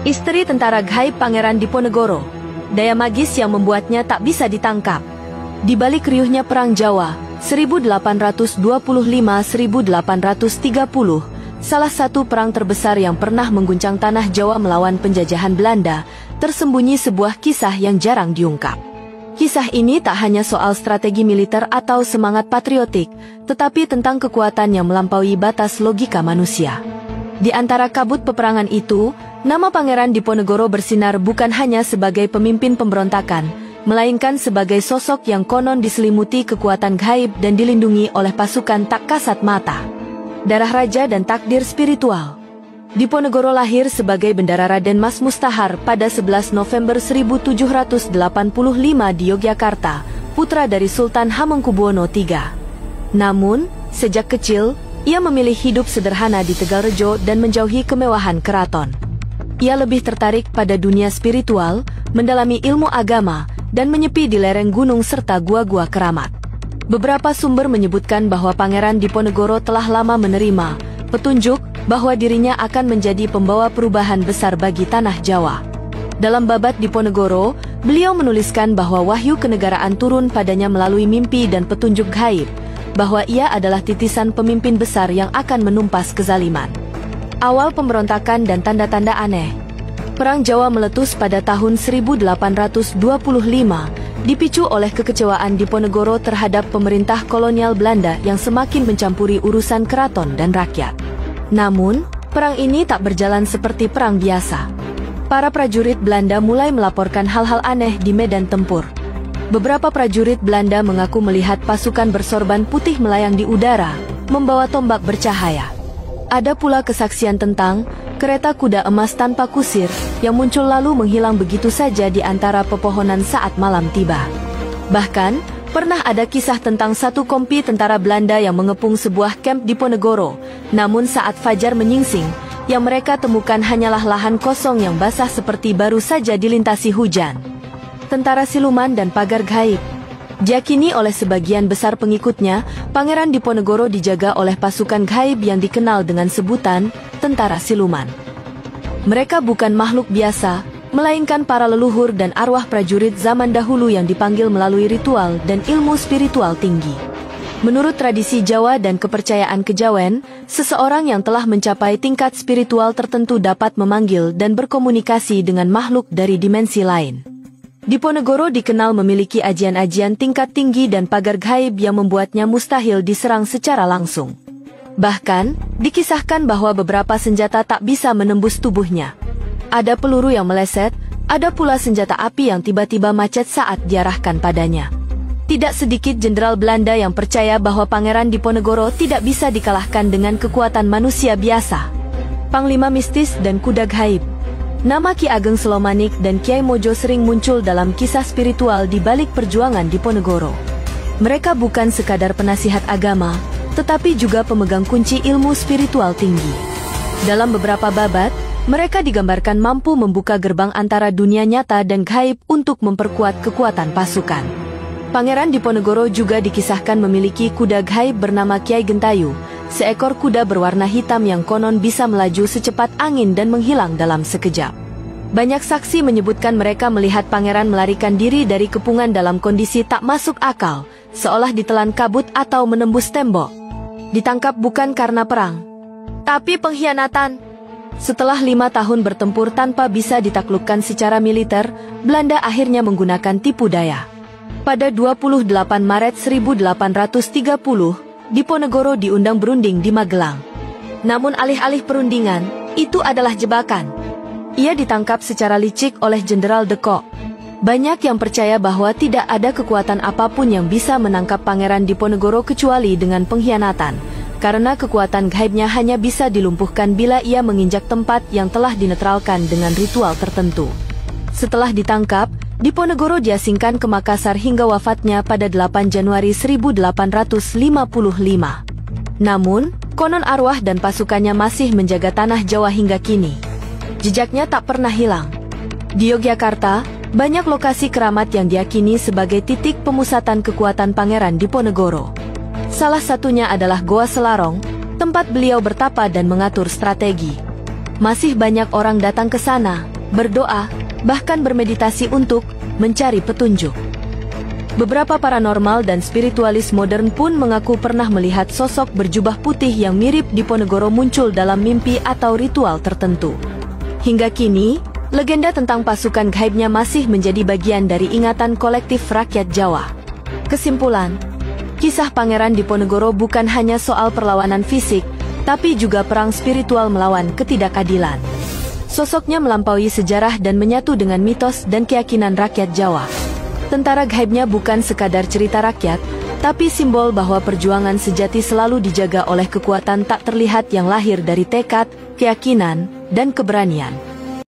Istri tentara gaib Pangeran Diponegoro, daya magis yang membuatnya tak bisa ditangkap. Di balik riuhnya Perang Jawa, 1825-1830, salah satu perang terbesar yang pernah mengguncang tanah Jawa melawan penjajahan Belanda, tersembunyi sebuah kisah yang jarang diungkap. Kisah ini tak hanya soal strategi militer atau semangat patriotik, tetapi tentang kekuatan yang melampaui batas logika manusia. Di antara kabut peperangan itu, nama Pangeran Diponegoro bersinar bukan hanya sebagai pemimpin pemberontakan, melainkan sebagai sosok yang konon diselimuti kekuatan gaib dan dilindungi oleh pasukan tak kasat mata. Darah raja dan takdir spiritual. Diponegoro lahir sebagai bendara Raden Mas Mustahar pada 11 November 1785 di Yogyakarta, putra dari Sultan Hamengkubuwono III. Namun, sejak kecil, ia memilih hidup sederhana di Tegalrejo dan menjauhi kemewahan keraton. Ia lebih tertarik pada dunia spiritual, mendalami ilmu agama, dan menyepi di lereng gunung serta gua-gua keramat. Beberapa sumber menyebutkan bahwa Pangeran Diponegoro telah lama menerima petunjuk bahwa dirinya akan menjadi pembawa perubahan besar bagi tanah Jawa. Dalam Babat Diponegoro, beliau menuliskan bahwa wahyu kenegaraan turun padanya melalui mimpi dan petunjuk gaib, bahwa ia adalah titisan pemimpin besar yang akan menumpas kezaliman. Awal pemberontakan dan tanda-tanda aneh. Perang Jawa meletus pada tahun 1825, dipicu oleh kekecewaan Diponegoro terhadap pemerintah kolonial Belanda yang semakin mencampuri urusan keraton dan rakyat. Namun, perang ini tak berjalan seperti perang biasa. Para prajurit Belanda mulai melaporkan hal-hal aneh di medan tempur. Beberapa prajurit Belanda mengaku melihat pasukan bersorban putih melayang di udara, membawa tombak bercahaya. Ada pula kesaksian tentang kereta kuda emas tanpa kusir yang muncul lalu menghilang begitu saja di antara pepohonan saat malam tiba. Bahkan, pernah ada kisah tentang satu kompi tentara Belanda yang mengepung sebuah kamp Diponegoro, namun saat fajar menyingsing, yang mereka temukan hanyalah lahan kosong yang basah seperti baru saja dilintasi hujan. Tentara siluman dan pagar gaib. Diyakini oleh sebagian besar pengikutnya, Pangeran Diponegoro dijaga oleh pasukan gaib yang dikenal dengan sebutan tentara siluman. Mereka bukan makhluk biasa, melainkan para leluhur dan arwah prajurit zaman dahulu yang dipanggil melalui ritual dan ilmu spiritual tinggi. Menurut tradisi Jawa dan kepercayaan kejawen, seseorang yang telah mencapai tingkat spiritual tertentu dapat memanggil dan berkomunikasi dengan makhluk dari dimensi lain. Diponegoro dikenal memiliki ajian-ajian tingkat tinggi dan pagar gaib yang membuatnya mustahil diserang secara langsung. Bahkan, dikisahkan bahwa beberapa senjata tak bisa menembus tubuhnya. Ada peluru yang meleset, ada pula senjata api yang tiba-tiba macet saat diarahkan padanya. Tidak sedikit jenderal Belanda yang percaya bahwa Pangeran Diponegoro tidak bisa dikalahkan dengan kekuatan manusia biasa. Panglima mistis dan kuda gaib. Nama Ki Ageng Selomanik dan Kiai Mojo sering muncul dalam kisah spiritual di balik perjuangan Diponegoro. Mereka bukan sekadar penasihat agama, tetapi juga pemegang kunci ilmu spiritual tinggi. Dalam beberapa babat, mereka digambarkan mampu membuka gerbang antara dunia nyata dan gaib untuk memperkuat kekuatan pasukan. Pangeran Diponegoro juga dikisahkan memiliki kuda gaib bernama Kiai Gentayu, seekor kuda berwarna hitam yang konon bisa melaju secepat angin dan menghilang dalam sekejap. Banyak saksi menyebutkan mereka melihat pangeran melarikan diri dari kepungan dalam kondisi tak masuk akal, seolah ditelan kabut atau menembus tembok. Ditangkap bukan karena perang, tapi pengkhianatan. Setelah 5 tahun bertempur tanpa bisa ditaklukkan secara militer, Belanda akhirnya menggunakan tipu daya. Pada 28 Maret 1830, Diponegoro diundang berunding di Magelang. Namun alih-alih perundingan, itu adalah jebakan. Ia ditangkap secara licik oleh Jenderal de Kock. Banyak yang percaya bahwa tidak ada kekuatan apapun yang bisa menangkap Pangeran Diponegoro kecuali dengan pengkhianatan, karena kekuatan gaibnya hanya bisa dilumpuhkan bila ia menginjak tempat yang telah dinetralkan dengan ritual tertentu. Setelah ditangkap, Diponegoro diasingkan ke Makassar hingga wafatnya pada 8 Januari 1855. Namun, konon arwah dan pasukannya masih menjaga tanah Jawa hingga kini. Jejaknya tak pernah hilang. Di Yogyakarta, banyak lokasi keramat yang diyakini sebagai titik pemusatan kekuatan Pangeran Diponegoro. Salah satunya adalah Goa Selarong, tempat beliau bertapa dan mengatur strategi. Masih banyak orang datang ke sana, berdoa, bahkan bermeditasi untuk mencari petunjuk. Beberapa paranormal dan spiritualis modern pun mengaku pernah melihat sosok berjubah putih yang mirip Diponegoro muncul dalam mimpi atau ritual tertentu. Hingga kini, legenda tentang pasukan gaibnya masih menjadi bagian dari ingatan kolektif rakyat Jawa. Kesimpulan, kisah Pangeran Diponegoro bukan hanya soal perlawanan fisik, tapi juga perang spiritual melawan ketidakadilan. Sosoknya melampaui sejarah dan menyatu dengan mitos dan keyakinan rakyat Jawa. Tentara gaibnya bukan sekadar cerita rakyat, tapi simbol bahwa perjuangan sejati selalu dijaga oleh kekuatan tak terlihat yang lahir dari tekad, keyakinan, dan keberanian.